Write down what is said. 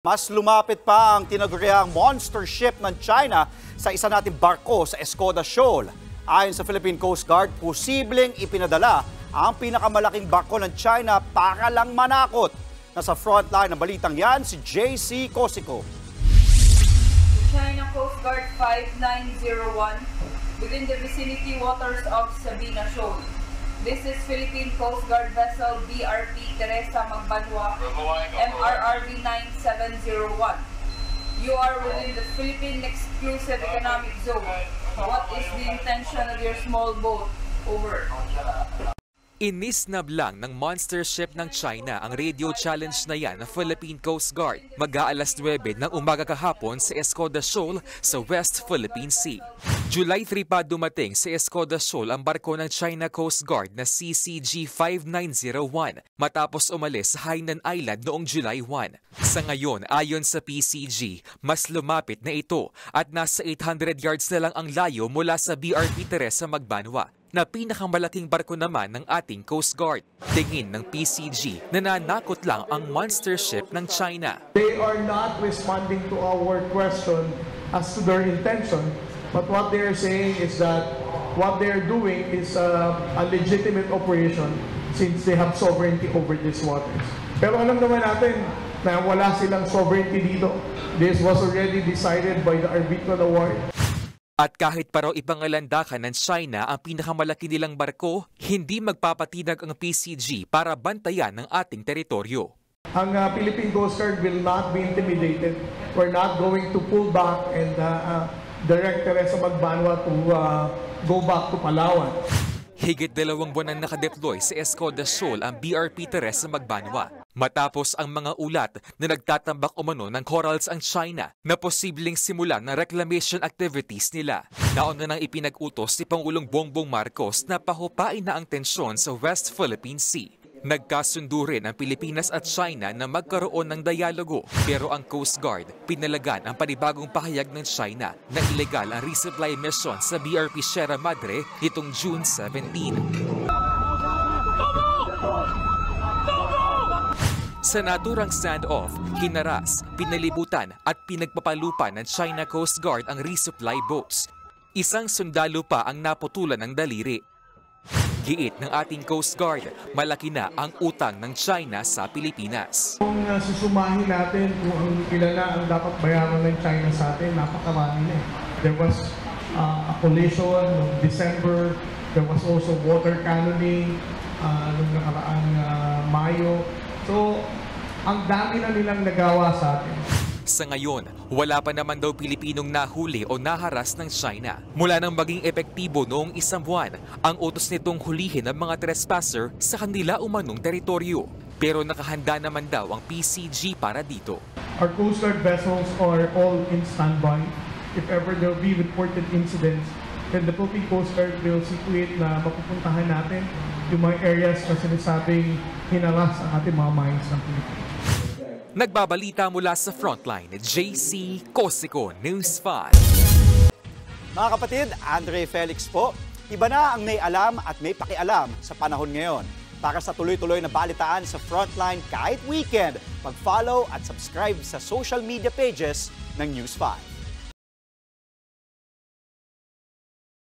Mas lumapit pa ang tinaguriang monster ship ng China sa isa nating barko sa Escoda Shoal. Ayon sa Philippine Coast Guard, posibleng ipinadala ang pinakamalaking barko ng China para lang manakot. Nasa frontline ng balitang yan si JC Cosico. China Coast Guard 5901 within the vicinity waters of Sabina Shoal. This is Philippine Coast Guard vessel BRP Teresa Magbanwa, MRRV 9701. You are within the Philippine Exclusive Economic Zone. What is the intention of your small boat? Over. Inisnab lang ng monster ship ng China ang radio challenge na yan ng Philippine Coast Guard. Mag-aalas 9 ng umaga kahapon sa Escoda Shoal sa West Philippine Sea. July 3 pa dumating sa Escoda Shoal ang barko ng China Coast Guard na CCG 5901 matapos umalis sa Hainan Island noong July 1. Sa ngayon, ayon sa PCG, mas lumapit na ito at nasa 800 yards na lang ang layo mula sa BRP Teresa Magbanwa, na pinakamalaking barko naman ng ating Coast Guard. Tingin ng PCG, nananakot lang ang monster ship ng China. They are not responding to our question as to their intention, but what they are saying is that what they are doing is a legitimate operation since they have sovereignty over these waters. Pero alam naman natin na wala silang sovereignty dito. This was already decided by the arbitral award. At kahit pa raw ipangalandakan ng China ang pinakamalaki nilang barko, hindi magpapatinag ang PCG para bantayan ng ating teritoryo. Ang Philippine Coast Guard will not be intimidated. We're not going to pull back and direct Teresa Magbanwa to go back to Palawan. Higit 2 buwan na nakadeploy sa Escoda Shoal ang BRP Teresa Magbanwa. Matapos ang mga ulat na nagtatambak umano ng corals ang China na posibleng simulan ng reclamation activities nila. Nauna nang ipinag-utos si Pangulong Bongbong Marcos na pahupain na ang tensyon sa West Philippine Sea. Nagkasundo rin ang Pilipinas at China na magkaroon ng dialogo, pero ang Coast Guard pinalagan ang panibagong pahayag ng China na ilegal ang resupply mission sa BRP Sierra Madre nitong June 17. Sa naturang standoff, hinaras, pinalibutan at pinagpapalupan ng China Coast Guard ang resupply boats. Isang sundalo pa ang naputulan ng daliri. Giit ng ating Coast Guard, malaki na ang utang ng China sa Pilipinas. Kung susumahin natin kung ilan na ang dapat bayaran ng China sa atin, napakarami na. There was a collision noong December. There was also water cannoning noong nakaraang Mayo. So, ang dami na nilang nagawa sa atin. Sa ngayon, wala pa naman daw Pilipinong nahuli o naharas ng China. Mula nang maging epektibo noong isang buwan, ang utos nitong hulihin ang mga trespasser sa kanila umanong teritoryo. Pero nakahanda naman daw ang PCG para dito. Our Coast Guard vessels are all in standby. If ever there will be reported incidents, then the Philippine Coast Guard will situate na mapupuntahan natin yung mga areas na sinasabing hinaras ang ating mga mines ng Pilipinas. Nagbabalita mula sa frontline, JC Cosico, News 5. Mga kapatid, Andre Felix po. Iba na ang may alam at may pakialam sa panahon ngayon. Para sa tuloy-tuloy na balitaan sa frontline kahit weekend, mag-follow at subscribe sa social media pages ng News 5.